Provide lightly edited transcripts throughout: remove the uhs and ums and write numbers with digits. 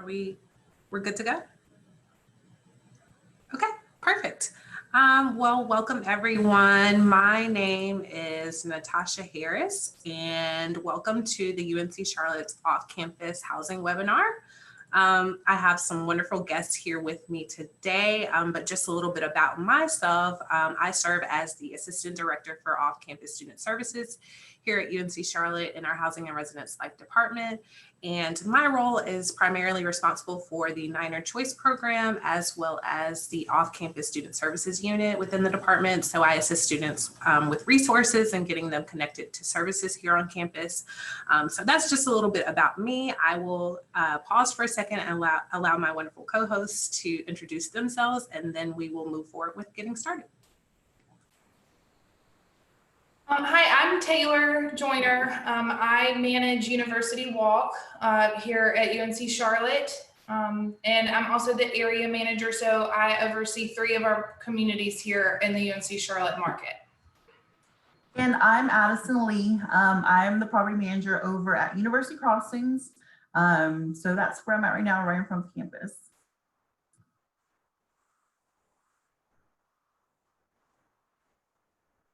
We're good to go? Okay, perfect. Well, welcome everyone. My name is Natasha Harris and welcome to the UNC Charlotte's Off-Campus Housing webinar. I have some wonderful guests here with me today, but just a little bit about myself. I serve as the Assistant Director for Off-Campus Student Services here at UNC Charlotte in our Housing and Residence Life Department. And my role is primarily responsible for the Niner Choice program, as well as the Off-Campus Student Services unit within the department. So I assist students with resources and getting them connected to services here on campus. So that's just a little bit about me. I will pause for a second and allow my wonderful co-hosts to introduce themselves, and then we will move forward with getting started. Hi, I'm Taylor Joyner. I manage University Walk here at UNC Charlotte, and I'm also the area manager, so I oversee 3 of our communities here in the UNC Charlotte market. And I'm Addison Lee. I'm the property manager over at University Crossings. So that's where I'm at right now, right in front of campus.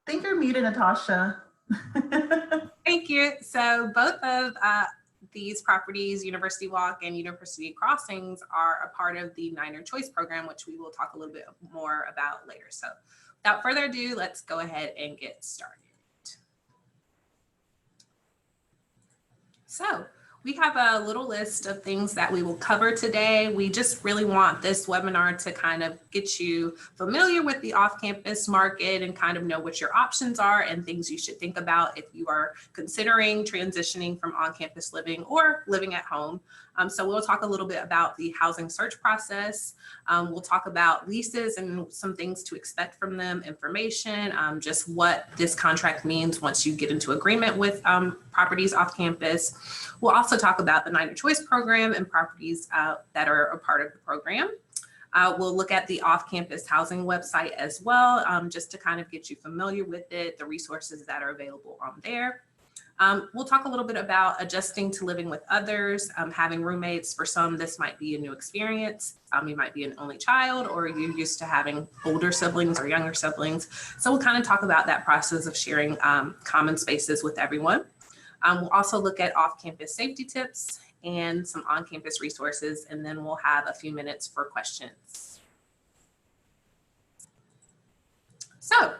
I think you're muted, Natasha. Thank you. So both of these properties, University Walk and University Crossings, are a part of the Niner Choice program, which we will talk a little bit more about later. So without further ado, let's go ahead and get started. So we have a little list of things that we will cover today. We just really want this webinar to kind of get you familiar with the off-campus market and kind of know what your options are and things you should think about if you are considering transitioning from on-campus living or living at home. So we'll talk a little bit about the housing search process. We'll talk about leases and some things to expect from them, information, just what this contract means once you get into agreement with properties off campus. We'll also talk about the Niner Choice program and properties that are a part of the program. We'll look at the off-campus housing website as well, just to kind of get you familiar with it, the resources that are available on there. We'll talk a little bit about adjusting to living with others, having roommates. For some, this might be a new experience. You might be an only child, or you're used to having older siblings or younger siblings. So we'll kind of talk about that process of sharing common spaces with everyone. We'll also look at off-campus safety tips and some on-campus resources, and then we'll have a few minutes for questions. So,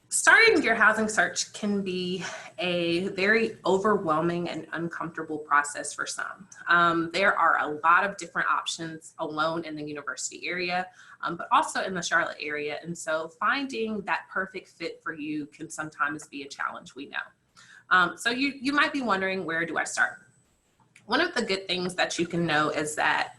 starting your housing search can be a very overwhelming and uncomfortable process for some. There are a lot of different options alone in the university area, but also in the Charlotte area. And so finding that perfect fit for you can sometimes be a challenge, we know. So you might be wondering, where do I start? One of the good things that you can know is that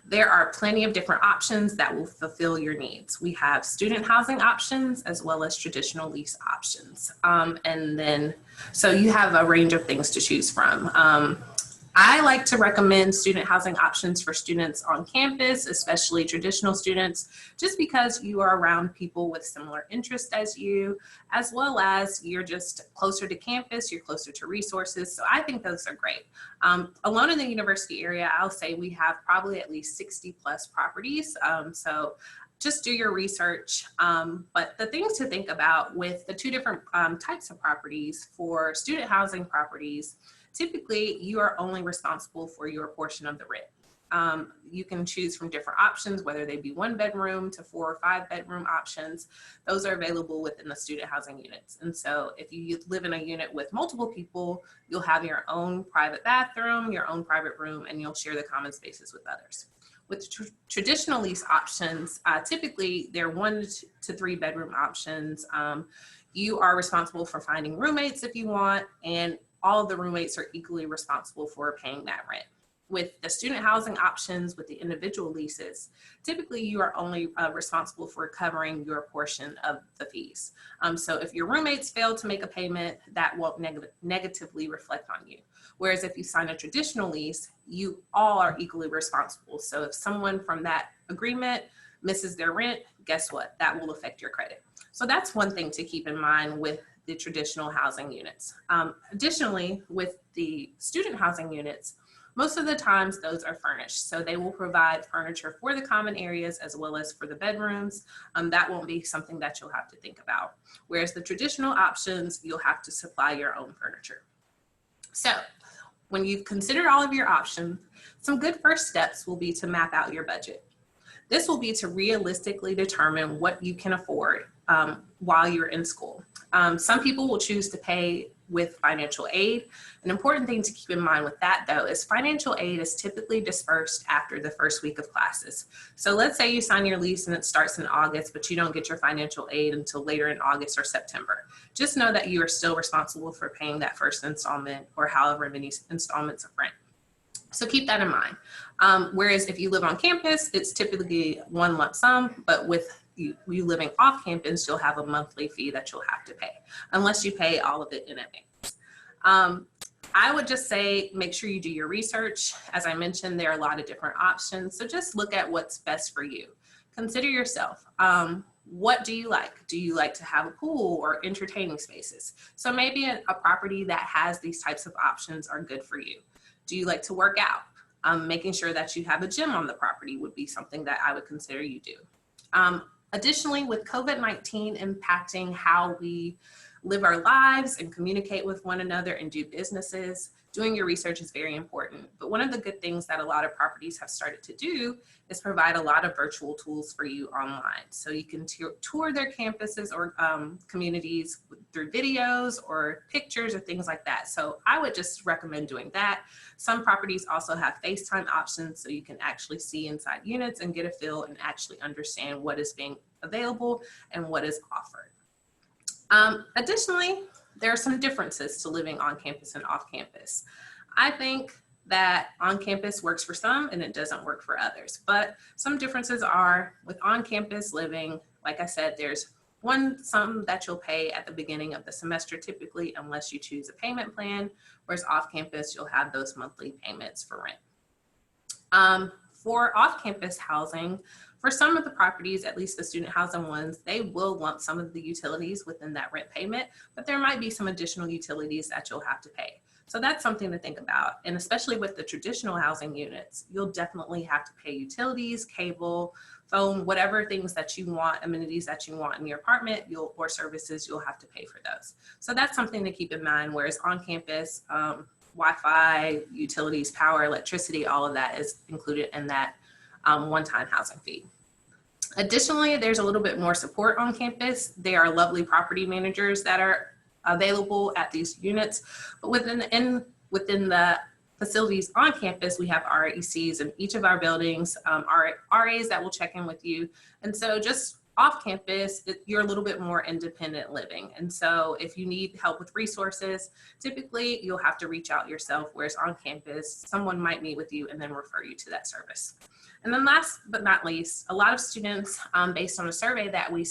there are plenty of different options that will fulfill your needs. We have student housing options as well as traditional lease options. So you have a range of things to choose from. I like to recommend student housing options for students on campus, especially traditional students, just because you are around people with similar interests as you, as well as you're just closer to campus, you're closer to resources. So I think those are great. Alone in the university area, I'll say we have probably at least 60 plus properties. So just do your research. But the things to think about with the 2 different types of properties, for student housing properties, typically you are only responsible for your portion of the rent. You can choose from different options, whether they be 1 bedroom to 4 or 5 bedroom options. Those are available within the student housing units. And so if you live in a unit with multiple people, you'll have your own private bathroom, your own private room, and you'll share the common spaces with others. With traditional lease options, typically they're 1 to 3 bedroom options. You are responsible for finding roommates if you want, and all of the roommates are equally responsible for paying that rent. With the student housing options, with the individual leases, typically you are only responsible for covering your portion of the fees. So if your roommates fail to make a payment, that won't negatively reflect on you. Whereas if you sign a traditional lease, you all are equally responsible. So if someone from that agreement misses their rent, guess what? That will affect your credit. So that's one thing to keep in mind with the traditional housing units. Additionally, with the student housing units, Most of the times those are furnished, so they will provide furniture for the common areas as well as for the bedrooms. That won't be something that you'll have to think about. Whereas the traditional options, you'll have to supply your own furniture. So when you've considered all of your options, some good first steps will be to map out your budget. This will be to realistically determine what you can afford while you're in school. Some people will choose to pay with financial aid. An important thing to keep in mind with that, though, is financial aid is typically dispersed after the first week of classes. So let's say you sign your lease and it starts in August, but you don't get your financial aid until later in August or September. Just know that you are still responsible for paying that first installment or however many installments of rent. So keep that in mind. Whereas if you live on campus, it's typically one lump sum, but with you living off campus, you'll have a monthly fee that you'll have to pay, unless you pay all of it in advance. I would just say, make sure you do your research. As I mentioned, there are a lot of different options. So just look at what's best for you. Consider yourself. What do you like? Do you like to have a pool or entertaining spaces? So maybe a property that has these types of options are good for you. Do you like to work out? Making sure that you have a gym on the property would be something that I would consider you do. Additionally, with COVID-19 impacting how we live our lives and communicate with one another and do businesses, doing your research is very important. But one of the good things that a lot of properties have started to do is provide a lot of virtual tools for you online. So you can tour their campuses or communities through videos or pictures or things like that. So I would just recommend doing that. Some properties also have FaceTime options, so you can actually see inside units and get a feel and actually understand what is being available and what is offered. Additionally, there are some differences to living on campus and off campus. I think that on campus works for some and it doesn't work for others, but some differences are with on campus living, like I said, there's one sum that you'll pay at the beginning of the semester typically, unless you choose a payment plan, whereas off campus, you'll have those monthly payments for rent. For off campus housing, for some of the properties, at least the student housing ones, they will lump some of the utilities within that rent payment, but there might be some additional utilities that you'll have to pay. So that's something to think about. And especially with the traditional housing units, you'll definitely have to pay utilities, cable, phone, whatever things that you want, amenities that you want in your apartment, or services, you'll have to pay for those. So that's something to keep in mind, whereas on campus, Wi-Fi, utilities, power, electricity, all of that is included in that one-time housing fee. Additionally, there's a little bit more support on campus. There are lovely property managers that are available at these units, but within the facilities on campus, we have RACs in each of our buildings, RAs that will check in with you. And so just off campus, you're a little bit more independent living. And so if you need help with resources, typically you'll have to reach out yourself, whereas on campus, someone might meet with you and then refer you to that service. And then last but not least, a lot of students, based on a survey that we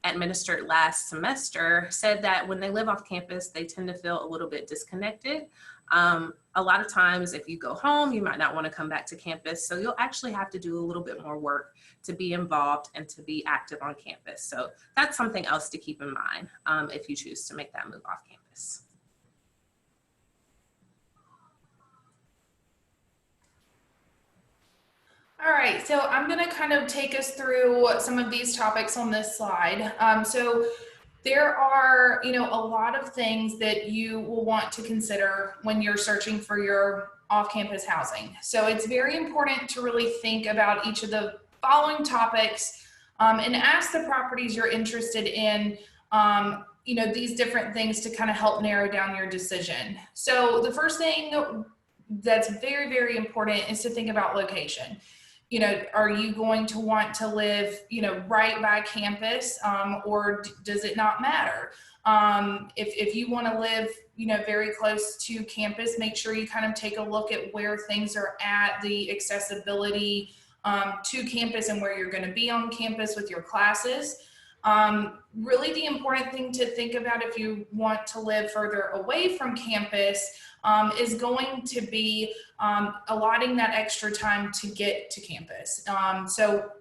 administered last semester, said that when they live off campus, they tend to feel a little bit disconnected. A lot of times if you go home, you might not want to come back to campus. So you'll actually have to do a little bit more work to be involved and to be active on campus. So that's something else to keep in mind if you choose to make that move off campus. All right, so I'm going to kind of take us through some of these topics on this slide. So there are, a lot of things that you will want to consider when you're searching for your off-campus housing. So it's very important to really think about each of the following topics and ask the properties you're interested in, these different things to kind of help narrow down your decision. So the first thing that's very, very important is to think about location. Are you going to want to live, right by campus, or does it not matter? If you want to live, very close to campus, make sure you kind of take a look at where things are at, the accessibility to campus and where you're going to be on campus with your classes. Really the important thing to think about if you want to live further away from campus is going to be allotting that extra time to get to campus. So,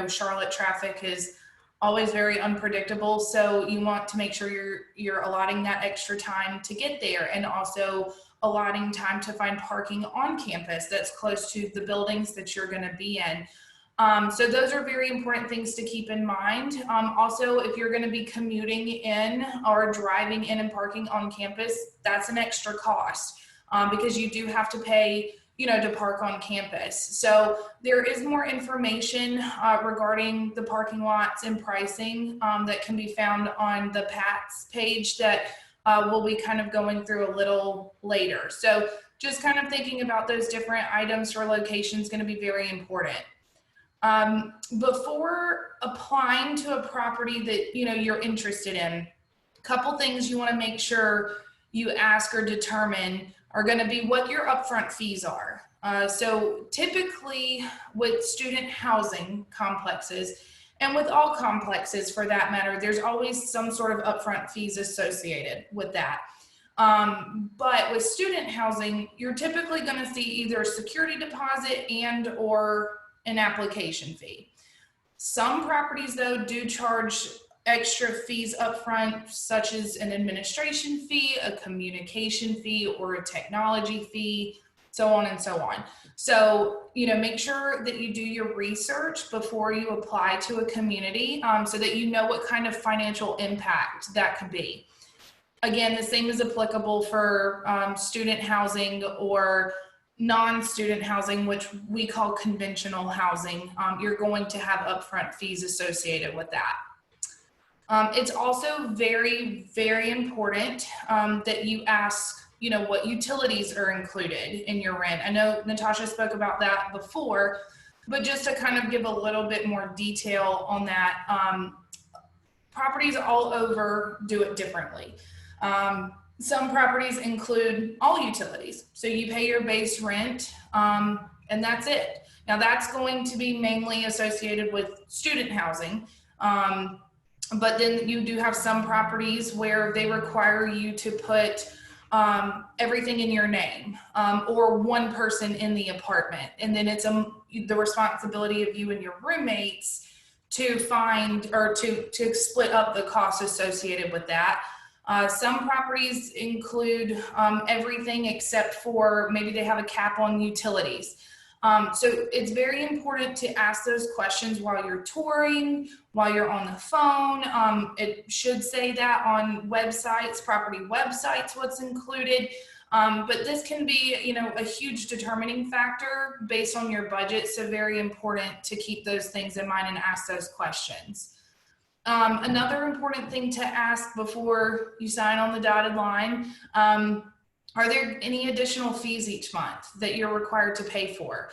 Charlotte traffic is always very unpredictable. So you want to make sure you're allotting that extra time to get there, and also allotting time to find parking on campus that's close to the buildings that you're going to be in. So those are very important things to keep in mind. Also, if you're going to be commuting in or driving in and parking on campus, that's an extra cost because you do have to pay, to park on campus. So there is more information regarding the parking lots and pricing that can be found on the PATS page that we'll be kind of going through a little later. So just kind of thinking about those different items for location is going to be very important. Before applying to a property that, you're interested in, a couple things you want to make sure you ask or determine are going to be what your upfront fees are. So typically with student housing complexes, and with all complexes for that matter, there's always some sort of upfront fees associated with that. But with student housing, you're typically going to see either a security deposit and or an application fee. Some properties though do charge extra fees upfront, such as an administration fee, a communication fee, or a technology fee, so on and so on. So, make sure that you do your research before you apply to a community so that you know what kind of financial impact that could be. Again, the same is applicable for student housing or non-student housing, which we call conventional housing. You're going to have upfront fees associated with that. It's also very, very important that you ask, what utilities are included in your rent. I know Natasha spoke about that before, but just to kind of give a little bit more detail on that, properties all over do it differently. Some properties include all utilities. So you pay your base rent and that's it. Now that's going to be mainly associated with student housing. But then you do have some properties where they require you to put everything in your name or one person in the apartment. And then it's the responsibility of you and your roommates to find or to split up the costs associated with that. Some properties include everything except for maybe they have a cap on utilities. So it's very important to ask those questions while you're touring, while you're on the phone. It should say that on websites, property websites, what's included. But this can be, a huge determining factor based on your budget. So very important to keep those things in mind and ask those questions. Another important thing to ask before you sign on the dotted line, are there any additional fees each month that you're required to pay for?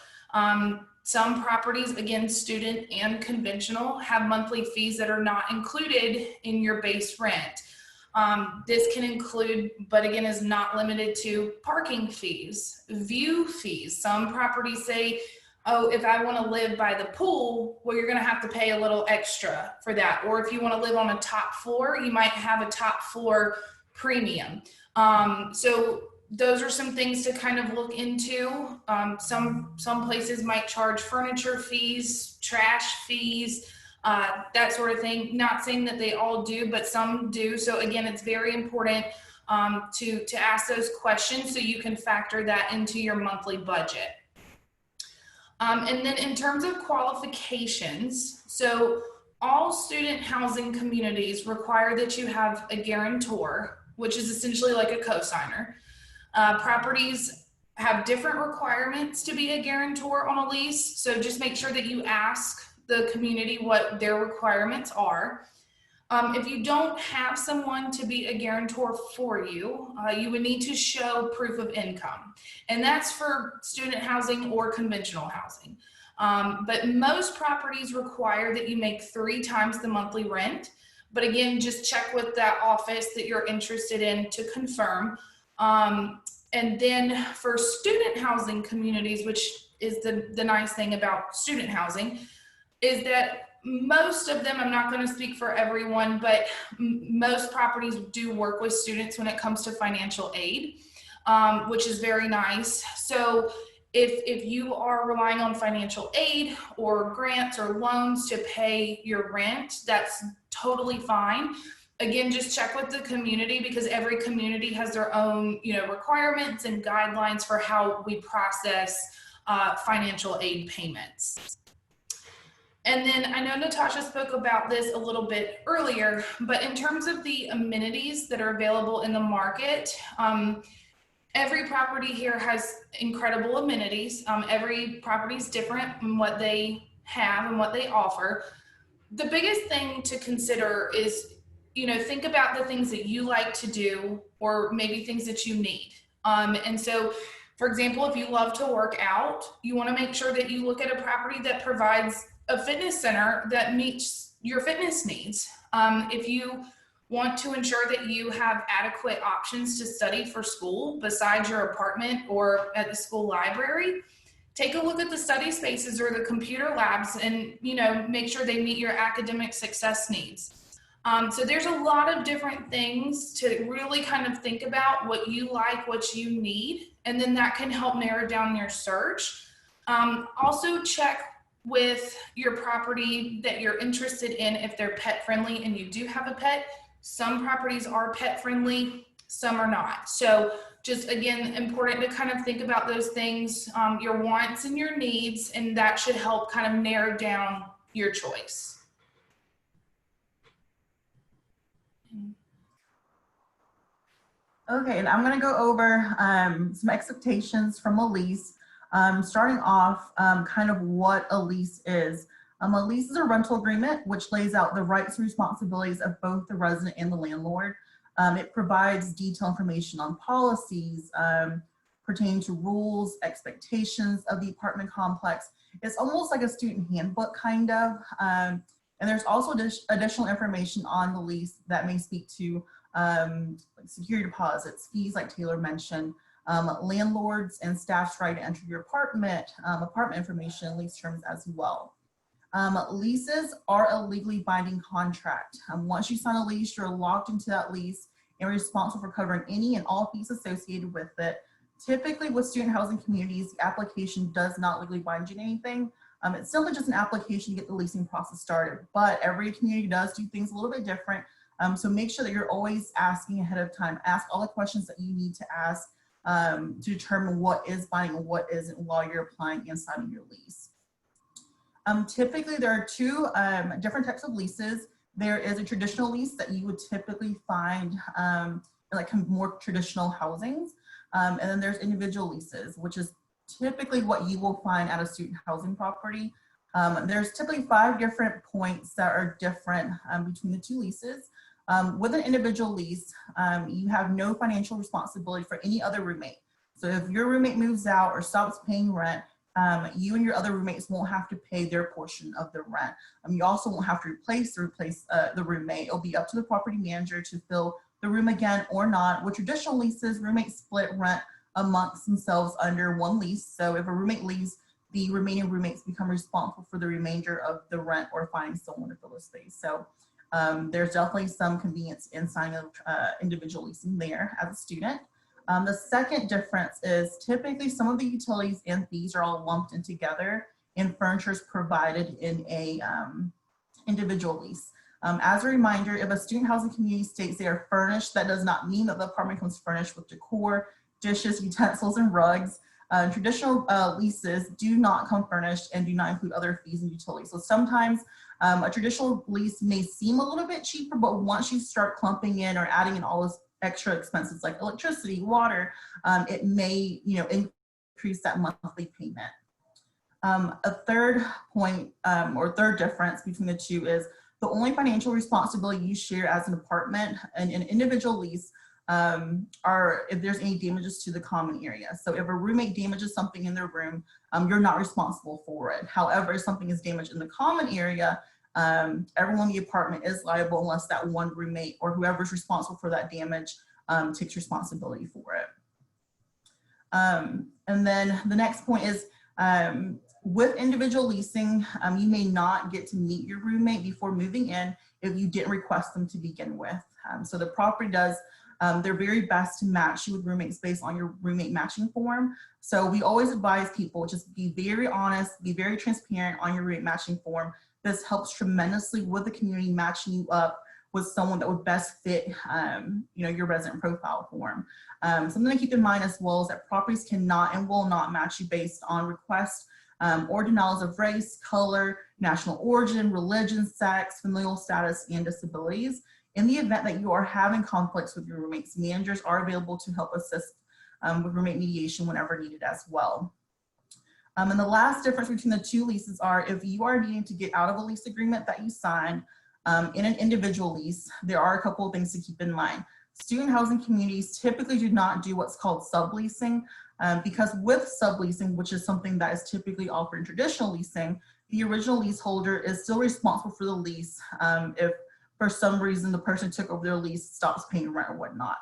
Some properties, again, student and conventional, have monthly fees that are not included in your base rent. This can include, but again, is not limited to parking fees, view fees. Some properties say, oh, if I want to live by the pool, well, you're going to have to pay a little extra for that. Or if you want to live on a top floor, you might have a top floor premium. So those are some things to kind of look into. Some places might charge furniture fees, trash fees, that sort of thing. Not saying that they all do, but some do. So again, it's very important to ask those questions so you can factor that into your monthly budget. And then in terms of qualifications, so all student housing communities require that you have a guarantor, which is essentially like a cosigner. Properties have different requirements to be a guarantor on a lease, so just make sure that you ask the community what their requirements are. If you don't have someone to be a guarantor for you, you would need to show proof of income. And that's for student housing or conventional housing. But most properties require that you make 3 times the monthly rent. But again, just check with that office that you're interested in to confirm. And then for student housing communities, which is the nice thing about student housing, is that most of them, I'm not going to speak for everyone, but most properties do work with students when it comes to financial aid, which is very nice. So if you are relying on financial aid or grants or loans to pay your rent, that's totally fine. again, just check with the community, because every community has their own, requirements and guidelines for how we process financial aid payments. And then I know Natasha spoke about this a little bit earlier, but in terms of the amenities that are available in the market, every property here has incredible amenities. Every property is different in what they have and what they offer. The biggest thing to consider is, think about the things that you like to do, or maybe things that you need. And so, for example, if you love to work out, you want to make sure that you look at a property that provides a fitness center that meets your fitness needs. If you want to ensure that you have adequate options to study for school besides your apartment or at the school library, take a look at the study spaces or the computer labs and, make sure they meet your academic success needs. So there's a lot of different things to really kind of think about what you like, what you need, and then that can help narrow down your search. Also check with your property that you're interested in if they're pet friendly and you do have a pet. Some properties are pet friendly, some are not. So just, again, important to kind of think about those things, your wants and your needs, and that should help kind of narrow down your choice. Okay, and I'm going to go over some expectations from a lease. Starting off, kind of what a lease is. A lease is a rental agreement which lays out the rights and responsibilities of both the resident and the landlord. It provides detailed information on policies pertaining to rules, expectations of the apartment complex. It's almost like a student handbook, kind of. And there's also additional information on the lease that may speak to security deposits, fees like Taylor mentioned, landlords and staff's right to enter your apartment, apartment information, lease terms as well. Leases are a legally binding contract. Once you sign a lease, you're locked into that lease and responsible for covering any and all fees associated with it. Typically with student housing communities, the application does not legally bind you to anything. It's simply just an application to get the leasing process started, but every community does do things a little bit different. So make sure that you're always asking ahead of time. Ask all the questions that you need to ask to determine what is binding and what isn't while you're applying inside of your lease. Typically, there are two different types of leases. There is a traditional lease that you would typically find in like more traditional housings. And then there's individual leases, which is typically what you will find at a student housing property. There's typically 5 different points that are different between the two leases. With an individual lease, you have no financial responsibility for any other roommate. So if your roommate moves out or stops paying rent, you and your other roommates won't have to pay their portion of the rent. You also won't have to replace the roommate. It'll be up to the property manager to fill the room again or not. With traditional leases, roommates split rent amongst themselves under one lease. So if a roommate leaves, the remaining roommates become responsible for the remainder of the rent or finding someone to fill the space. So there's definitely some convenience in signing of individual leasing there as a student. The second difference is typically some of the utilities and fees are all lumped in together and furniture is provided in a individual lease. As a reminder, if a student housing community states they are furnished, that does not mean that the apartment comes furnished with decor, dishes, utensils, and rugs. Traditional leases do not come furnished and do not include other fees and utilities. So sometimes a traditional lease may seem a little bit cheaper, but once you start clumping in or adding in all those extra expenses like electricity, water, it may increase that monthly payment. A third point or third difference between the two is the only financial responsibility you share as an apartment and an individual lease are if there's any damages to the common area. So if a roommate damages something in their room, you're not responsible for it. However, if something is damaged in the common area, everyone in the apartment is liable unless that one roommate or whoever's responsible for that damage takes responsibility for it. And then the next point is with individual leasing, you may not get to meet your roommate before moving in if you didn't request them to begin with. So the property does their very best to match you with roommates based on your roommate matching form. So we always advise people just be very honest, be very transparent on your roommate matching form. This helps tremendously with the community matching you up with someone that would best fit, you know, your resident profile form. Something to keep in mind as well is that properties cannot and will not match you based on requests or denials of race, color, national origin, religion, sex, familial status, and disabilities. In the event that you are having conflicts with your roommates, managers are available to help assist with roommate mediation whenever needed as well. And the last difference between the two leases are if you are needing to get out of a lease agreement that you sign in an individual lease, there are a couple of things to keep in mind. Student housing communities typically do not do what's called subleasing because with subleasing, which is something that is typically offered in traditional leasing, the original leaseholder is still responsible for the lease if for some reason the person took over their lease, stops paying rent or whatnot.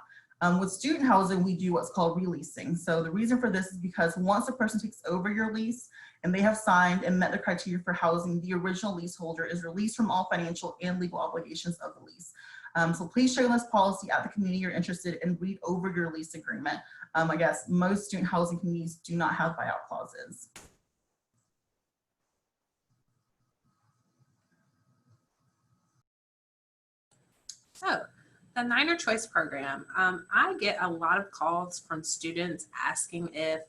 With student housing, we do what's called releasing. So the reason for this is because once a person takes over your lease and they have signed and met the criteria for housing, the original leaseholder is released from all financial and legal obligations of the lease. So please check on this policy at the community you're interested in and read over your lease agreement. I guess most student housing communities do not have buyout clauses. So the Niner Choice Program, I get a lot of calls from students asking if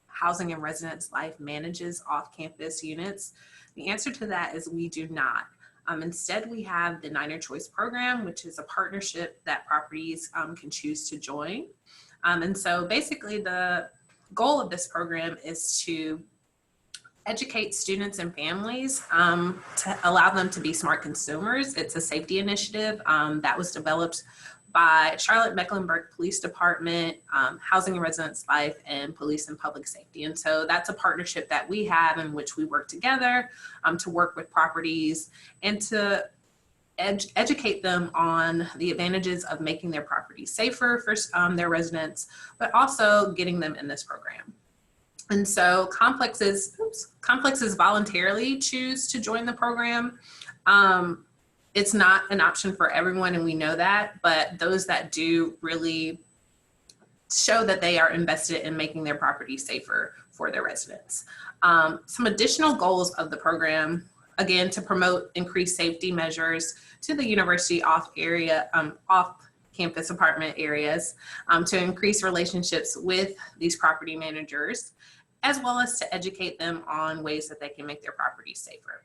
Housing and Residence Life manages off-campus units. The answer to that is we do not. Instead, we have the Niner Choice Program, which is a partnership that properties can choose to join. And so basically the goal of this program is to educate students and families to allow them to be smart consumers. It's a safety initiative that was developed by Charlotte-Mecklenburg Police Department, Housing and Residence Life, and Police and Public Safety. And so that's a partnership that we have in which we work together to work with properties and to educate them on the advantages of making their property safer for their residents, but also getting them in this program. And so complexes voluntarily choose to join the program. It's not an option for everyone, and we know that, but those that do really show that they are invested in making their property safer for their residents. Some additional goals of the program, again, to promote increased safety measures to the university off-campus apartment areas, to increase relationships with these property managers, as well as to educate them on ways that they can make their properties safer.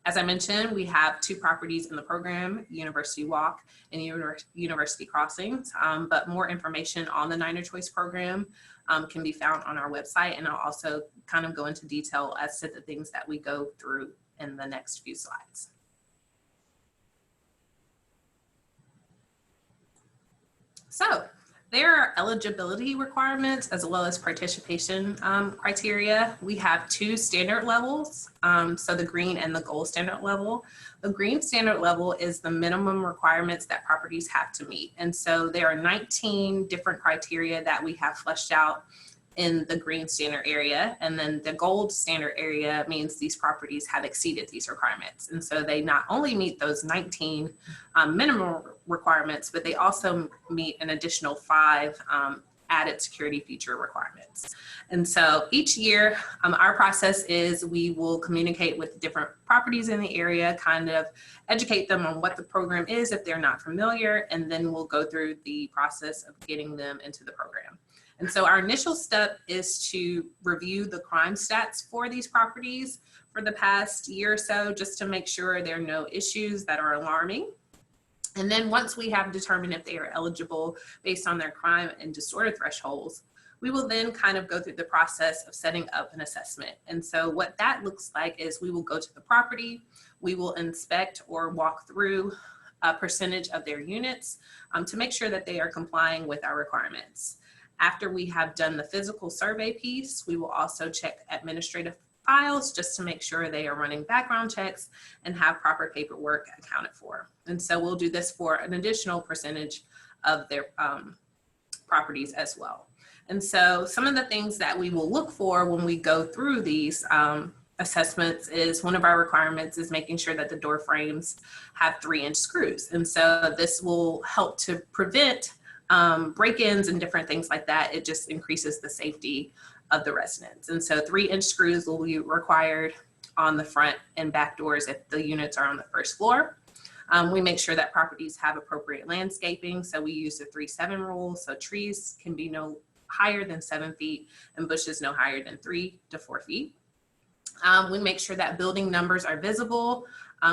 As I mentioned, we have 2 properties in the program, University Walk and University Crossings, but more information on the Niner Choice Program can be found on our website, and I'll also kind of go into detail as to the things that we go through in the next few slides. So there are eligibility requirements as well as participation criteria. We have 2 standard levels, so the green and the gold standard level. The green standard level is the minimum requirements that properties have to meet. And so there are 19 different criteria that we have fleshed out in the green standard area. And then the gold standard area means these properties have exceeded these requirements. And so they not only meet those 19 minimum requirements, but they also meet an additional 5 added security feature requirements. And so each year, our process is we will communicate with different properties in the area, kind of educate them on what the program is if they're not familiar, and then we'll go through the process of getting them into the program. And so our initial step is to review the crime stats for these properties for the past year or so, just to make sure there are no issues that are alarming. And then once we have determined if they are eligible based on their crime and disorder thresholds, we will then kind of go through the process of setting up an assessment. And so what that looks like is we will go to the property, we will inspect or walk through a percentage of their units to make sure that they are complying with our requirements. After we have done the physical survey piece, we will also check administrative files just to make sure they are running background checks and have proper paperwork accounted for. And so we'll do this for an additional percentage of their properties as well. And so some of the things that we will look for when we go through these assessments is one of our requirements is making sure that the door frames have 3-inch screws. And so this will help to prevent break-ins and different things like that. It just increases the safety of the residents. And so 3-inch screws will be required on the front and back doors if the units are on the first floor. We make sure that properties have appropriate landscaping. So we use the 3-7 rule. So trees can be no higher than 7 feet and bushes no higher than 3 to 4 feet. We make sure that building numbers are visible.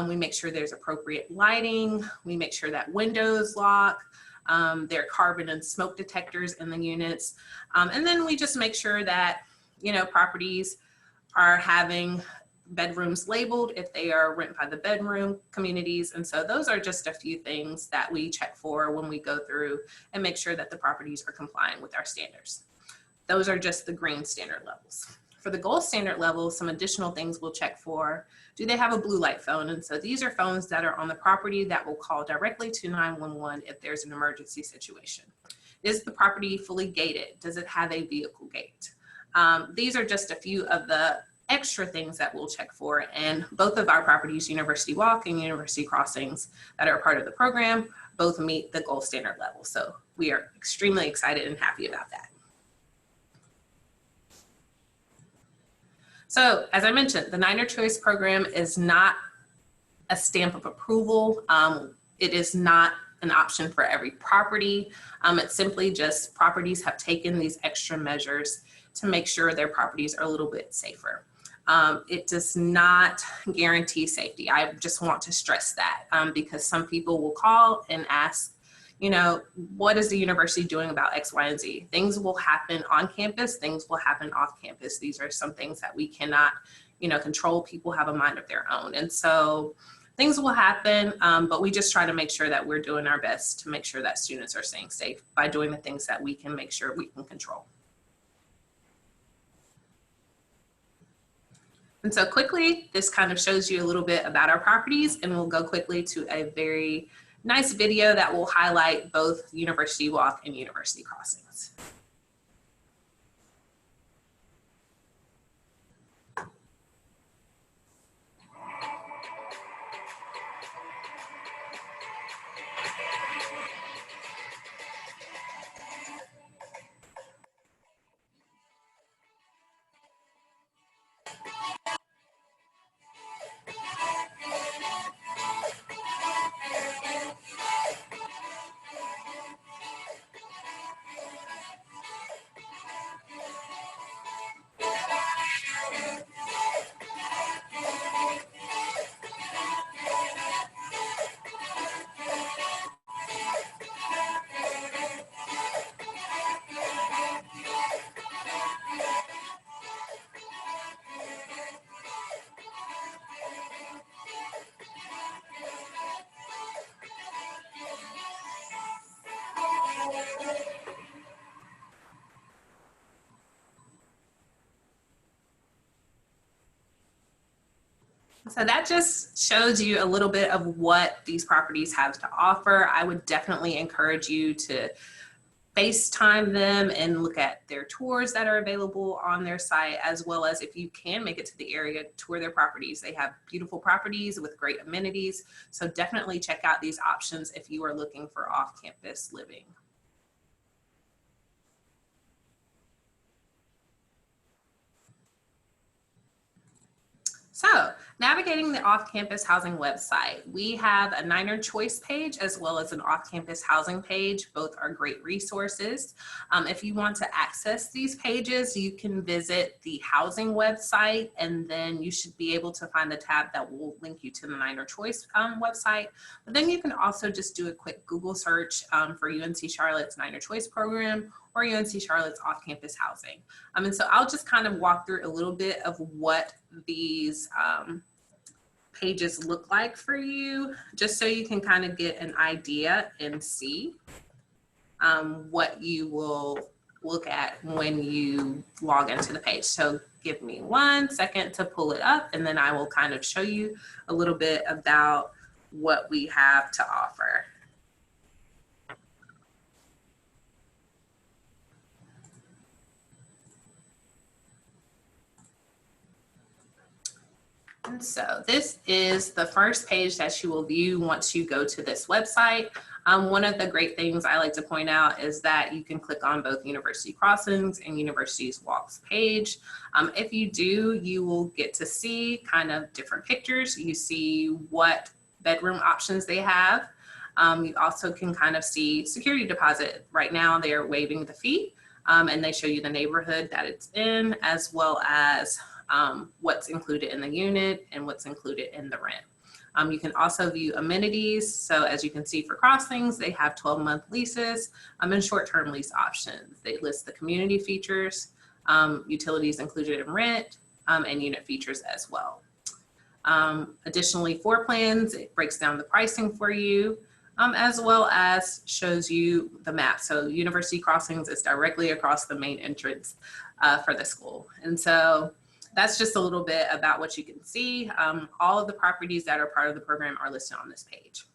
We make sure there's appropriate lighting. We make sure that windows lock. There are carbon and smoke detectors in the units. And then we just make sure that, properties are having bedrooms labeled if they are rent by the bedroom communities. And so those are just a few things that we check for when we go through and make sure that the properties are complying with our standards. Those are just the green standard levels. For the gold standard level, some additional things we'll check for: do they have a blue light phone? And so these are phones that are on the property that will call directly to 911 if there's an emergency situation. Is the property fully gated? Does it have a vehicle gate? These are just a few of the extra things that we'll check for, and both of our properties, University Walk and University Crossings, that are part of the program, both meet the gold standard level. So we are extremely excited and happy about that. So as I mentioned, the Niner Choice program is not a stamp of approval. It is not an option for every property. It's simply just properties have taken these extra measures to make sure their properties are a little bit safer. It does not guarantee safety. I just want to stress that because some people will call and ask, what is the university doing about X, Y, and Z? Things will happen on campus, things will happen off campus. These are some things that we cannot, control. People have a mind of their own. And so things will happen, but we just try to make sure that we're doing our best to make sure that students are staying safe by doing the things that we can make sure we can control. And so quickly, this kind of shows you a little bit about our properties, and we'll go quickly to a very nice video that will highlight both University Walk and University Crossings. So that just shows you a little bit of what these properties have to offer. I would definitely encourage you to FaceTime them and look at their tours that are available on their site, as well as if you can make it to the area, tour their properties. They have beautiful properties with great amenities. So definitely check out these options if you are looking for off-campus living. So navigating the off-campus housing website, we have a Niner Choice page as well as an off-campus housing page. Both are great resources. If you want to access these pages, you can visit the housing website, and then you should be able to find the tab that will link you to the Niner Choice website. But then you can also just do a quick Google search for UNC Charlotte's Niner Choice program or UNC Charlotte's off-campus housing. And so I'll just kind of walk through a little bit of what these pages look like for you, just so you can kind of get an idea and see what you will look at when you log into the page. So give me 1 second to pull it up, and then I will kind of show you a little bit about what we have to offer. And so this is the first page that you will view once you go to this website. One of the great things I like to point out is that you can click on both University Crossings and University Walk's page. If you do, you will get to see kind of different pictures. You see what bedroom options they have. You also can kind of see security deposit. Right now they are waiving the fee, and they show you the neighborhood that it's in, as well as what's included in the unit and what's included in the rent. You can also view amenities. So as you can see for Crossings, they have 12-month leases and short-term lease options. They list the community features, utilities included in rent, and unit features as well. Additionally, floor plans, it breaks down the pricing for you, as well as shows you the map. So University Crossings is directly across the main entrance for the school. And so that's just a little bit about what you can see. All of the properties that are part of the program are listed on this page.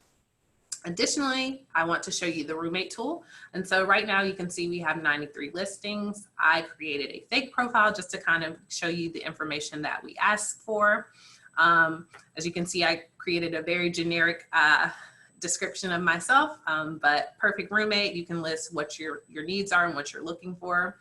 Additionally, I want to show you the roommate tool. And so right now you can see we have 93 listings. I created a fake profile just to kind of show you the information that we asked for. As you can see, I created a very generic description of myself, but perfect roommate, you can list what your needs are and what you're looking for.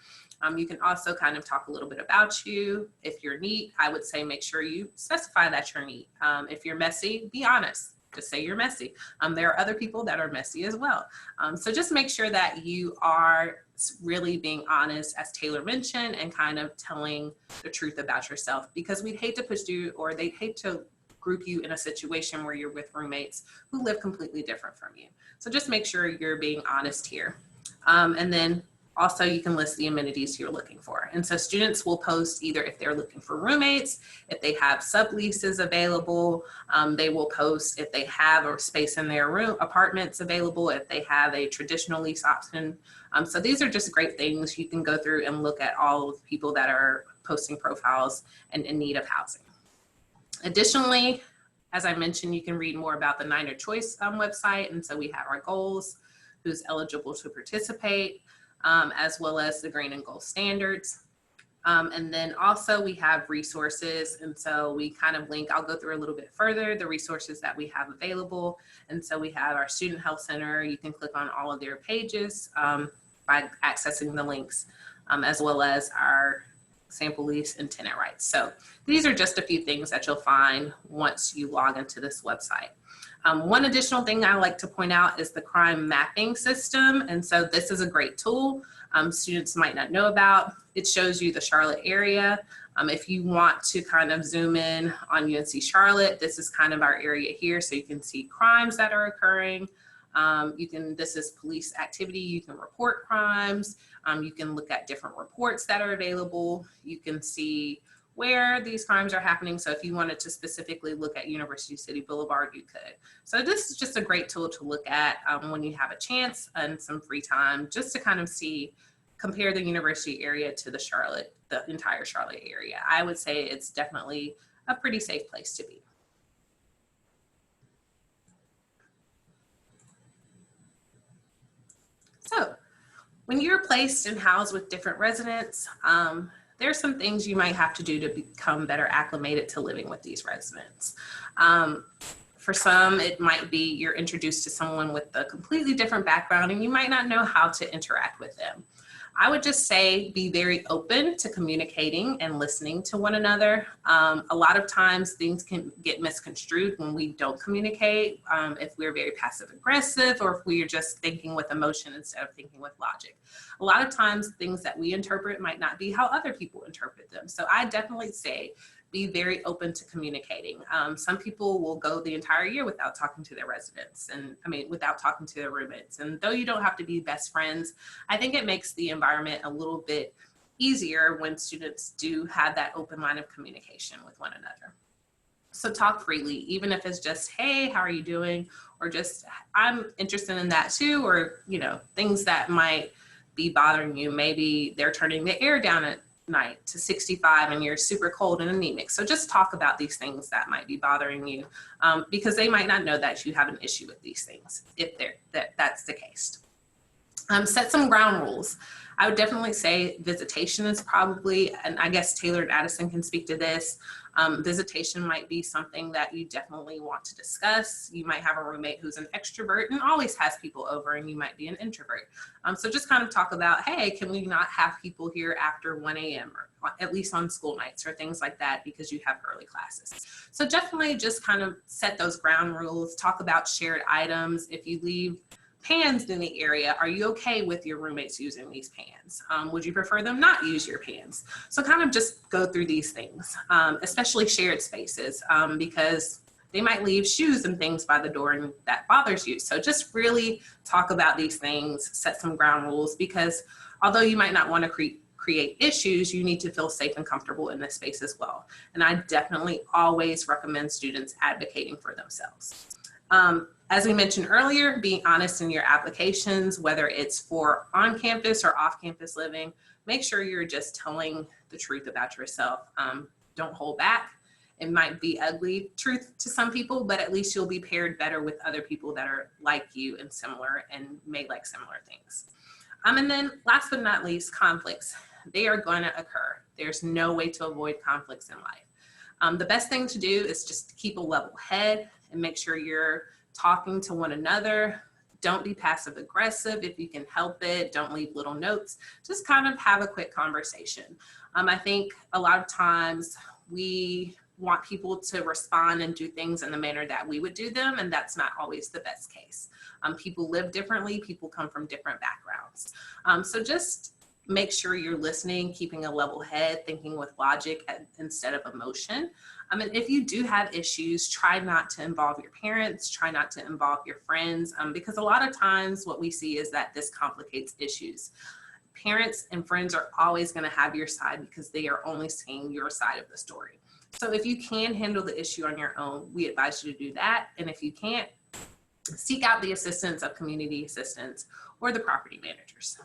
You can also kind of talk a little bit about you. If you're neat, I would say make sure you specify that you're neat. If you're messy, be honest. Just say you're messy. There are other people that are messy as well. So just make sure that you are really being honest, as Taylor mentioned, and kind of telling the truth about yourself, because we'd hate to push you, or they'd hate to group you in a situation where you're with roommates who live completely different from you. So just make sure you're being honest here. And then also you can list the amenities you're looking for. And so students will post either if they're looking for roommates, if they have subleases available, they will post if they have a space in their room, apartments available, if they have a traditional lease option. So these are just great things. You can go through and look at all of the people that are posting profiles and in need of housing. Additionally, as I mentioned, you can read more about the Niner Choice website. And so we have our goals, who's eligible to participate, as well as the green and gold standards. And then also we have resources. And so we kind of link, I'll go through a little bit further, the resources that we have available. And so we have our Student Health Center. You can click on all of their pages by accessing the links, as well as our sample lease and tenant rights. So these are just a few things that you'll find once you log into this website. One additional thing I like to point out is the crime mapping system. And so this is a great tool students might not know about. It shows you the Charlotte area. If you want to kind of zoom in on UNC Charlotte, this is kind of our area here. So you can see crimes that are occurring. This is police activity. You can report crimes. You can look at different reports that are available. You can see where these crimes are happening. So if you wanted to specifically look at University City Boulevard, you could. So this is just a great tool to look at when you have a chance and some free time, just to kind of compare the university area to the entire Charlotte area. I would say it's definitely a pretty safe place to be. So when you're placed and housed with different residents, there's some things you might have to do to become better acclimated to living with these residents. For some, it might be you're introduced to someone with a completely different background and you might not know how to interact with them. I would just say be very open to communicating and listening to one another. A lot of times things can get misconstrued when we don't communicate, if we're very passive aggressive or if we are just thinking with emotion instead of thinking with logic. A lot of times things that we interpret might not be how other people interpret them. So I definitely say be very open to communicating. Some people will go the entire year without talking to their residents without talking to their roommates. And though you don't have to be best friends, I think it makes the environment a little bit easier when students do have that open line of communication with one another. So talk freely, even if it's just, hey, how are you doing? Or just, I'm interested in that too. Or, things that might be bothering you. Maybe they're turning the air down at night to 65 and you're super cold and anemic. So just talk about these things that might be bothering you, because they might not know that you have an issue with these things if that's the case. Set some ground rules. I would definitely say visitation is probably, and I guess Taylor and Addison can speak to this, Visitation might be something that you definitely want to discuss. You might have a roommate who's an extrovert and always has people over, and you might be an introvert. So just kind of talk about, hey, can we not have people here after 1 a.m. or at least on school nights or things like that because you have early classes. So definitely just kind of set those ground rules, talk about shared items. If you leave pans in the area, are you okay with your roommates using these pans? Would you prefer them not use your pans? So kind of just go through these things, especially shared spaces, because they might leave shoes and things by the door and that bothers you. So just really talk about these things, set some ground rules, because although you might not want to create issues, you need to feel safe and comfortable in this space as well. And I definitely always recommend students advocating for themselves. As we mentioned earlier, being honest in your applications, whether it's for on-campus or off-campus living, make sure you're just telling the truth about yourself. Don't hold back. It might be ugly truth to some people, but at least you'll be paired better with other people that are like you and similar and may like similar things. And then last but not least, conflicts. They are going to occur. There's no way to avoid conflicts in life. The best thing to do is just keep a level head and make sure you're talking to one another. Don't be passive aggressive if you can help it. Don't leave little notes. Just kind of have a quick conversation. I think a lot of times we want people to respond and do things in the manner that we would do them, and that's not always the best case. People live differently. People come from different backgrounds. So just make sure you're listening, keeping a level head, thinking with logic instead of emotion. And if you do have issues, try not to involve your parents, try not to involve your friends, because a lot of times what we see is that this complicates issues. Parents and friends are always going to have your side because they are only seeing your side of the story. So if you can handle the issue on your own, we advise you to do that. And if you can't, seek out the assistance of community assistants or the property managers.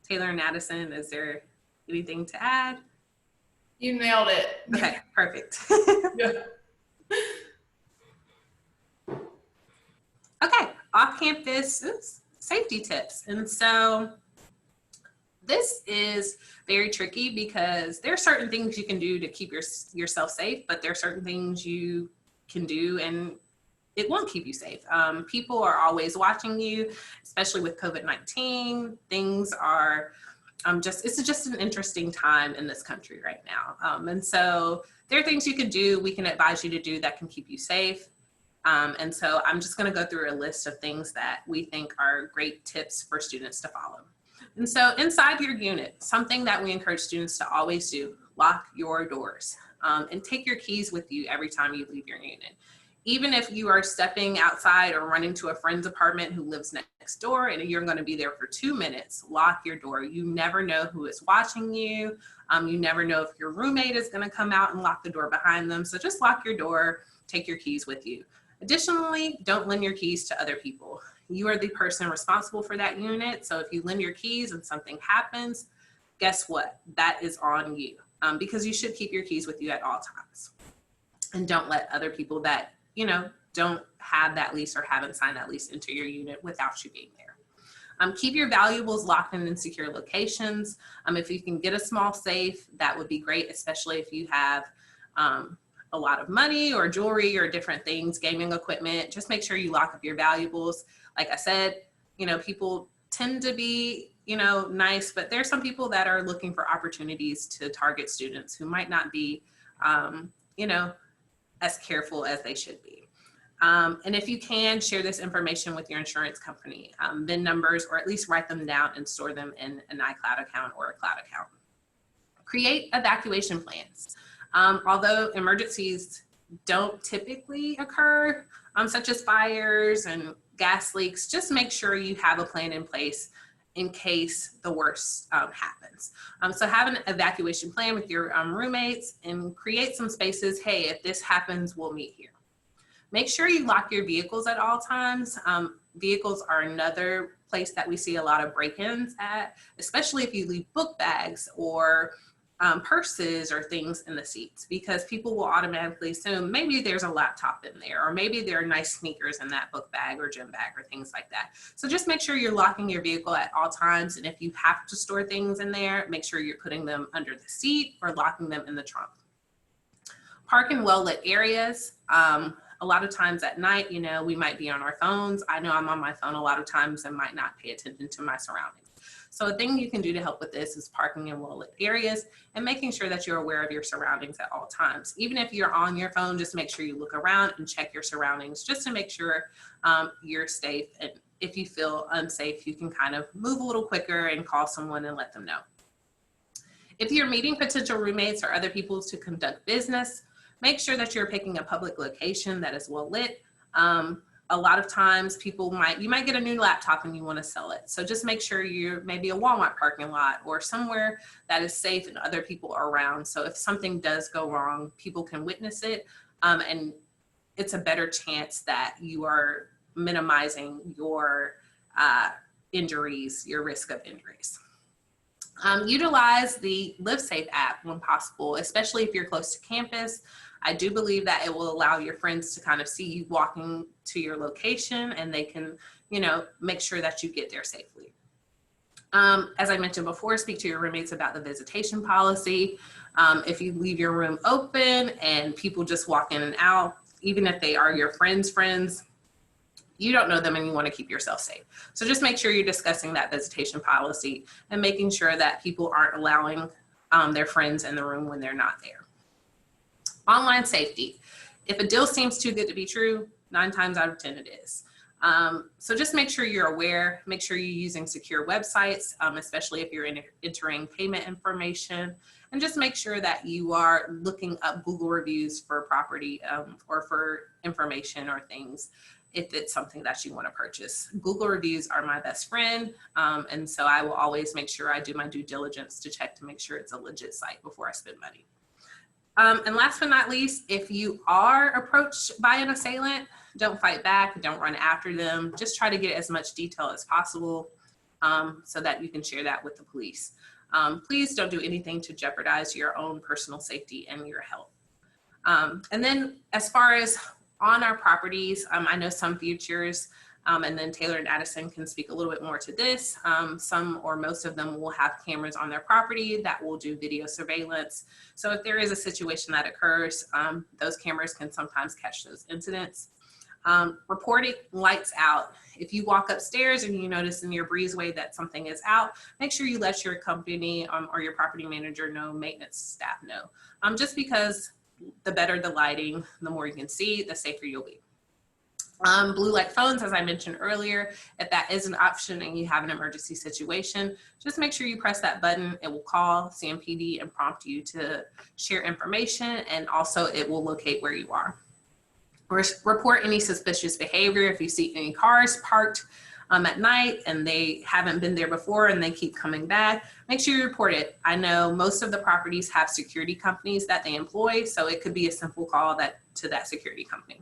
Taylor and Addison, is there anything to add? You nailed it. Okay, perfect. Yeah. Okay, off-campus safety tips. And so this is very tricky because there are certain things you can do to keep yourself safe, but there are certain things you can do and it won't keep you safe. People are always watching you, especially with COVID-19. Things are it's just an interesting time in this country right now. And so there are things you can do, we can advise you to do that can keep you safe. And so I'm just gonna go through a list of things that we think are great tips for students to follow. And so inside your unit, something that we encourage students to always do, lock your doors and take your keys with you every time you leave your unit. Even if you are stepping outside or running to a friend's apartment who lives next door and you're going to be there for 2 minutes, lock your door. You never know who is watching you. You never know if your roommate is going to come out and lock the door behind them. So just lock your door, take your keys with you. Additionally, don't lend your keys to other people. You are the person responsible for that unit. So if you lend your keys and something happens, guess what? That is on you because you should keep your keys with you at all times. And don't let other people that don't have that lease or haven't signed that lease into your unit without you being there. Keep your valuables locked in secure locations. If you can get a small safe, that would be great, especially if you have a lot of money or jewelry or different things, gaming equipment. Just make sure you lock up your valuables. Like I said, people tend to be, nice, but there's some people that are looking for opportunities to target students who might not be, as careful as they should be. And if you can, share this information with your insurance company, VIN numbers, or at least write them down and store them in an iCloud account or a cloud account. Create evacuation plans. Although emergencies don't typically occur, such as fires and gas leaks, just make sure you have a plan in place in case the worst happens. So have an evacuation plan with your roommates and create some spaces. Hey, if this happens, we'll meet here. Make sure you lock your vehicles at all times. Vehicles are another place that we see a lot of break-ins at, especially if you leave book bags or purses or things in the seats, because people will automatically assume maybe there's a laptop in there, or maybe there are nice sneakers in that book bag or gym bag or things like that. So just make sure you're locking your vehicle at all times. And if you have to store things in there, make sure you're putting them under the seat or locking them in the trunk. Park in well-lit areas. A lot of times at night, you know, we might be on our phones. I know I'm on my phone a lot of times and might not pay attention to my surroundings. So a thing you can do to help with this is parking in well-lit areas and making sure that you're aware of your surroundings at all times. Even if you're on your phone, just make sure you look around and check your surroundings just to make sure you're safe. And if you feel unsafe, you can kind of move a little quicker and call someone and let them know. If you're meeting potential roommates or other people to conduct business, make sure that you're picking a public location that is well lit. A lot of times you might get a new laptop and you want to sell it. So just make sure you're maybe a Walmart parking lot or somewhere that is safe and other people are around. So if something does go wrong, people can witness it. And it's a better chance that you are minimizing your injuries, your risk of injuries. Utilize the Live Safe app when possible, especially if you're close to campus. I do believe that it will allow your friends to kind of see you walking to your location and they can, you know, make sure that you get there safely. As I mentioned before, speak to your roommates about the visitation policy. If you leave your room open and people just walk in and out, even if they are your friends' friends, you don't know them and you want to keep yourself safe. So just make sure you're discussing that visitation policy and making sure that people aren't allowing their friends in the room when they're not there. Online safety. If a deal seems too good to be true, 9 times out of 10 it is. So just make sure you're aware, make sure you're using secure websites, especially if you're entering payment information, and just make sure that you are looking up Google reviews for property or for information or things if it's something that you want to purchase. Google reviews are my best friend, and so I will always make sure I do my due diligence to check to make sure it's a legit site before I spend money. And last but not least, if you are approached by an assailant, don't fight back, don't run after them. Just try to get as much detail as possible so that you can share that with the police. Please don't do anything to jeopardize your own personal safety and your health. And then as far as on our properties, I know some features, and then Taylor and Addison can speak a little bit more to this. Some or most of them will have cameras on their property that will do video surveillance. So if there is a situation that occurs, those cameras can sometimes catch those incidents. Reporting lights out. If you walk upstairs and you notice in your breezeway that something is out, make sure you let your company or your property manager know, maintenance staff know. Just because the better the lighting, the more you can see, the safer you'll be. Blue light phones, as I mentioned earlier, if that is an option and you have an emergency situation, just make sure you press that button. It will call CMPD and prompt you to share information, and also it will locate where you are. Report any suspicious behavior. If you see any cars parked at night and they haven't been there before and they keep coming back, make sure you report it. I know most of the properties have security companies that they employ, so it could be a simple call to that security company.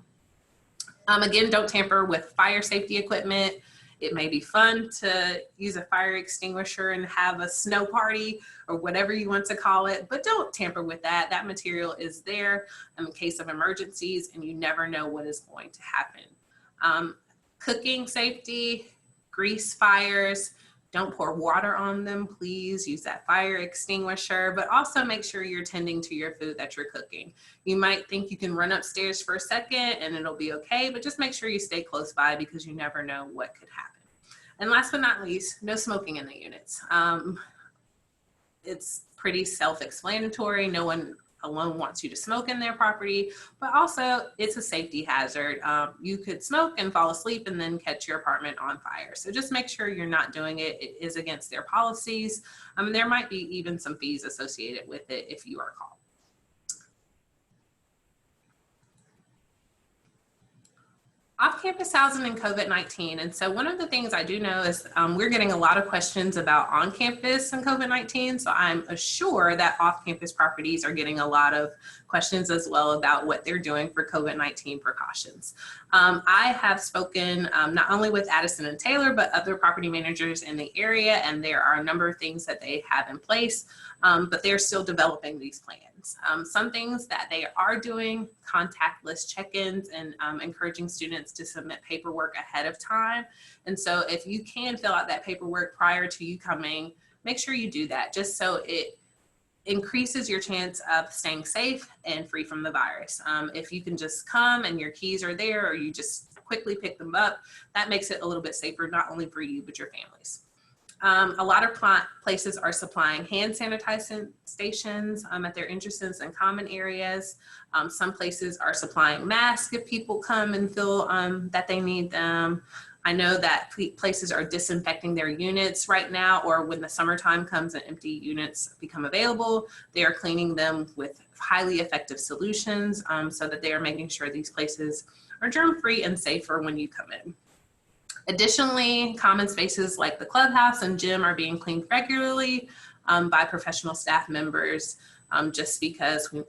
Again, don't tamper with fire safety equipment. It may be fun to use a fire extinguisher and have a snow party or whatever you want to call it, but don't tamper with that. That material is there in case of emergencies and you never know what is going to happen. Cooking safety, grease fires, don't pour water on them, please use that fire extinguisher, but also make sure you're tending to your food that you're cooking. You might think you can run upstairs for a second and it'll be okay, but just make sure you stay close by because you never know what could happen. And last but not least, no smoking in the units. It's pretty self-explanatory. No one alone wants you to smoke in their property, but also it's a safety hazard. You could smoke and fall asleep and then catch your apartment on fire. So just make sure you're not doing it. It is against their policies. There might be even some fees associated with it if you are called. Off-campus housing and COVID-19. And so one of the things I do know is we're getting a lot of questions about on-campus and COVID-19. So I'm sure that off-campus properties are getting a lot of questions as well about what they're doing for COVID-19 precautions. I have spoken not only with Addison and Taylor, but other property managers in the area, and there are a number of things that they have in place, but they're still developing these plans. Some things that they are doing, contactless check-ins and encouraging students to submit paperwork ahead of time. And so if you can fill out that paperwork prior to you coming, make sure you do that just so increases your chance of staying safe and free from the virus. If you can just come and your keys are there, or you just quickly pick them up, that makes it a little bit safer, not only for you, but your families. A lot of places are supplying hand sanitizing stations at their entrances and common areas. Some places are supplying masks if people come and feel that they need them. I know that places are disinfecting their units right now, or when the summertime comes and empty units become available, they are cleaning them with highly effective solutions so that they are making sure these places are germ-free and safe for when you come in. Additionally, common spaces like the clubhouse and gym are being cleaned regularly by professional staff members, just because, we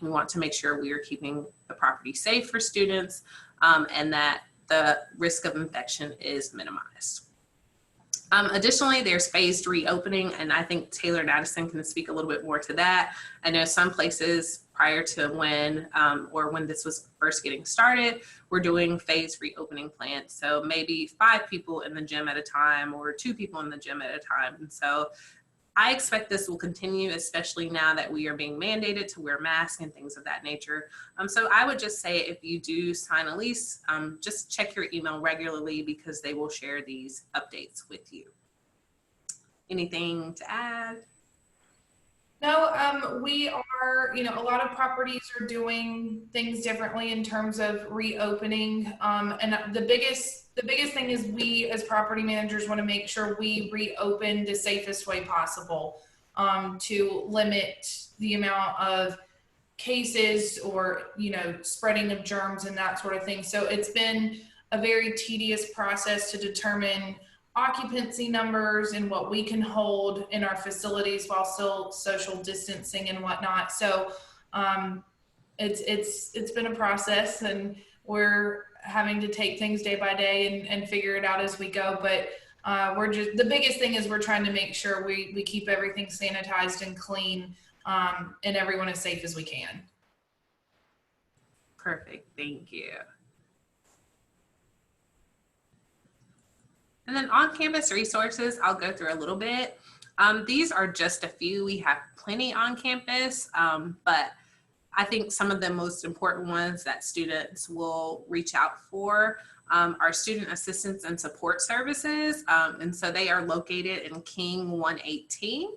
want to make sure we are keeping the property safe for students and that the risk of infection is minimized. Additionally, there's phased reopening, and I think Taylor and Addison can speak a little bit more to that. I know some places prior to when this was first getting started, we're doing phased reopening plans. So maybe 5 people in the gym at a time, or 2 people in the gym at a time. And so I expect this will continue, especially now that we are being mandated to wear masks and things of that nature. So I would just say, if you do sign a lease, just check your email regularly, because they will share these updates with you. Anything to add? No, we are, a lot of properties are doing things differently in terms of reopening. And the biggest thing is, we as property managers want to make sure we reopen the safest way possible to limit the amount of cases or, spreading of germs and that sort of thing. So it's been a very tedious process to determine occupancy numbers and what we can hold in our facilities while still social distancing and whatnot. So it's been a process, and we're having to take things day by day and figure it out as we go. But the biggest thing is, we're trying to make sure we keep everything sanitized and clean, and everyone as safe as we can. Perfect, thank you. And then on-campus resources, I'll go through a little bit. These are just a few. We have plenty on campus, but I think some of the most important ones that students will reach out for are student assistance and support services. And so they are located in King 118.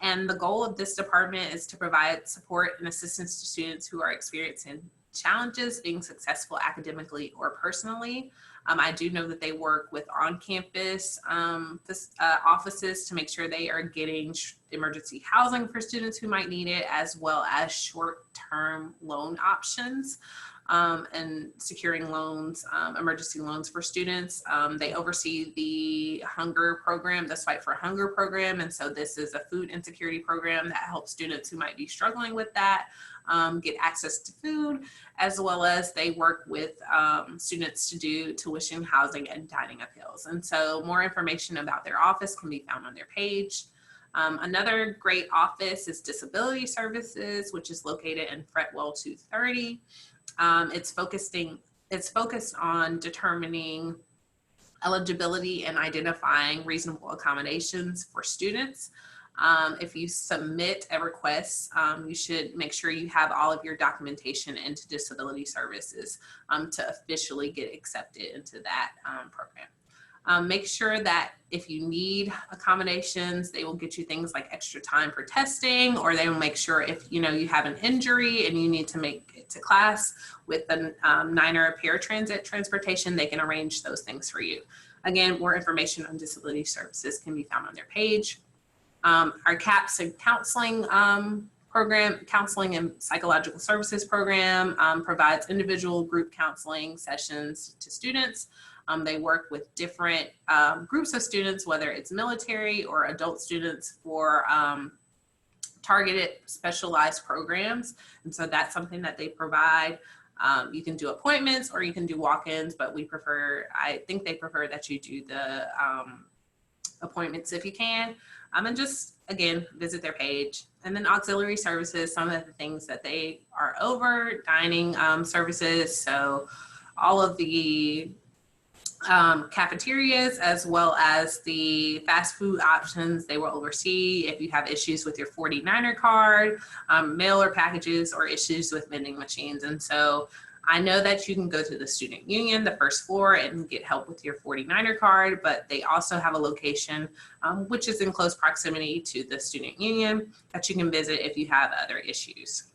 And the goal of this department is to provide support and assistance to students who are experiencing challenges being successful academically or personally. I do know that they work with on-campus offices to make sure they are getting emergency housing for students who might need it, as well as short-term loan options and securing loans, emergency loans for students. They oversee the hunger program, the Swipe for Hunger program. And so this is a food insecurity program that helps students who might be struggling with that get access to food, as well as they work with students to do tuition, housing, and dining appeals. And so more information about their office can be found on their page. Another great office is Disability Services, which is located in Fretwell 230. It's focused on determining eligibility and identifying reasonable accommodations for students. If you submit a request, you should make sure you have all of your documentation into Disability Services to officially get accepted into that program. Make sure that if you need accommodations, they will get you things like extra time for testing, or they will make sure if you have an injury and you need to make it to class with a Niner or paratransit transportation, they can arrange those things for you. Again, more information on Disability Services can be found on their page. Our CAPS and counseling program, counseling and psychological services program, provides individual group counseling sessions to students. They work with different groups of students, whether it's military or adult students, for targeted specialized programs. And so that's something that they provide. You can do appointments or you can do walk-ins, but I think they prefer that you do the appointments if you can. And just, again, visit their page. And then auxiliary services, some of the things that they are over, dining services. So all of the cafeterias as well as the fast food options. They will oversee if you have issues with your 49er card, mail or packages, or issues with vending machines. And so I know that you can go to the student union, the first floor, and get help with your 49er card, but they also have a location which is in close proximity to the student union that you can visit if you have other issues.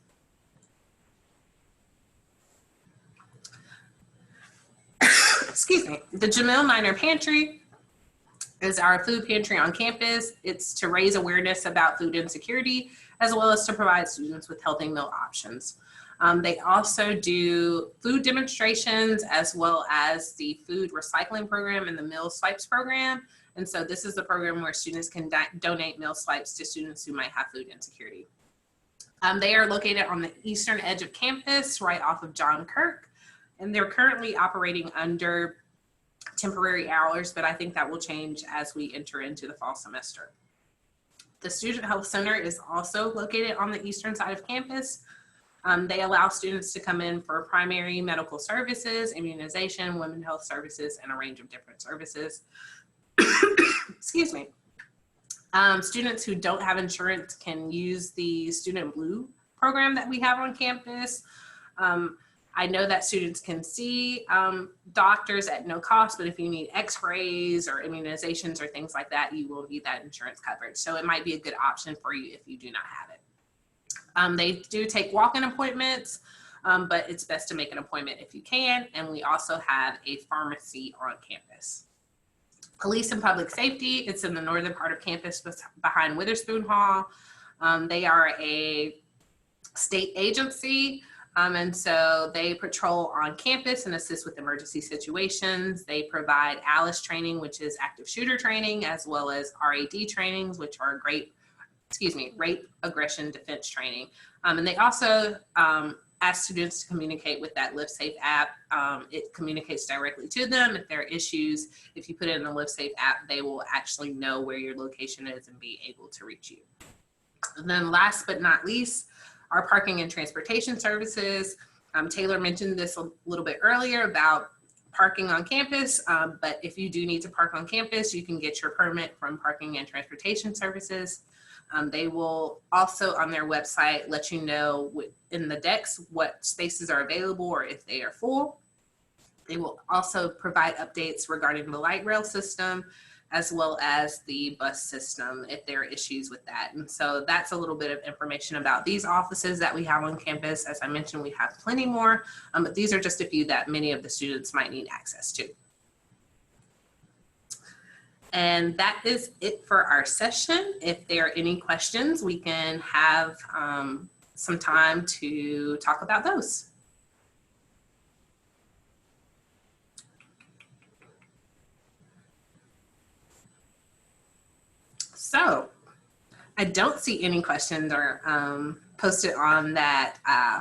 Excuse me. The Jamil Niner Pantry is our food pantry on campus. It's to raise awareness about food insecurity, as well as to provide students with healthy meal options. They also do food demonstrations, as well as the food recycling program and the meal swipes program. And so this is the program where students can donate meal swipes to students who might have food insecurity. They are located on the eastern edge of campus, right off of John Kirk. And they're currently operating under temporary hours, but I think that will change as we enter into the fall semester. The Student Health Center is also located on the eastern side of campus. They allow students to come in for primary medical services, immunization, women's health services, and a range of different services. Excuse me. Students who don't have insurance can use the Student Blue program that we have on campus. I know that students can see doctors at no cost, but if you need x-rays or immunizations or things like that, you will need that insurance coverage. So it might be a good option for you if you do not have it. They do take walk-in appointments, but it's best to make an appointment if you can. And we also have a pharmacy on campus. Police and Public Safety, it's in the northern part of campus behind Witherspoon Hall. They are a state agency. And so they patrol on campus and assist with emergency situations. They provide ALICE training, which is active shooter training, as well as RAD trainings, which are rape, aggression, defense training. And they also ask students to communicate with that LiveSafe app. It communicates directly to them. If there are issues, if you put it in the LiveSafe app, they will actually know where your location is and be able to reach you. And then last but not least, our parking and transportation services. Taylor mentioned this a little bit earlier about parking on campus, but if you do need to park on campus, you can get your permit from Parking and Transportation Services. They will also on their website let you know in the decks what spaces are available or if they are full. They will also provide updates regarding the light rail system, as well as the bus system if there are issues with that. And so that's a little bit of information about these offices that we have on campus. As I mentioned, we have plenty more, but these are just a few that many of the students might need access to. And that is it for our session. If there are any questions, we can have some time to talk about those. So I don't see any questions or posted on that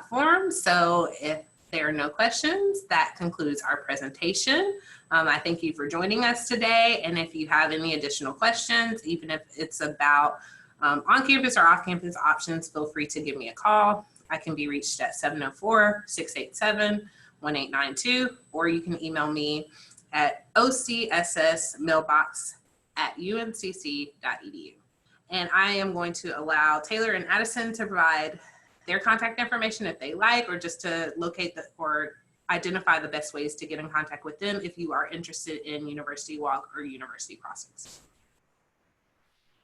form. So if there are no questions, that concludes our presentation. I thank you for joining us today. And if you have any additional questions, even if it's about on-campus or off-campus options, feel free to give me a call. I can be reached at 704-687-1892, or you can email me at ocssmailbox@uncc.edu. And I am going to allow Taylor and Addison to provide their contact information if they like, or just to locate or identify the best ways to get in contact with them if you are interested in University Walk or University Crossings.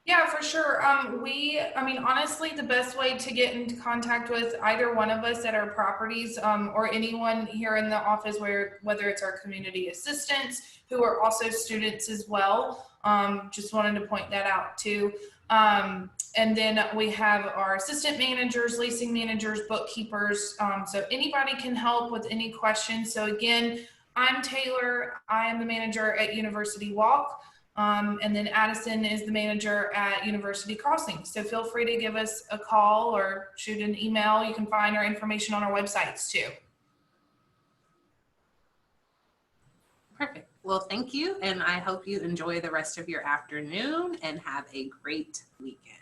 Yeah, for sure. Honestly, the best way to get into contact with either one of us at our properties or anyone here in the office, whether it's our community assistants who are also students as well. Just wanted to point that out too. And then we have our assistant managers, leasing managers, bookkeepers. So anybody can help with any questions. So again, I'm Taylor. I am the manager at University Walk. And then Addison is the manager at University Crossing. So feel free to give us a call or shoot an email. You can find our information on our websites too. Perfect. Well, thank you. And I hope you enjoy the rest of your afternoon and have a great weekend.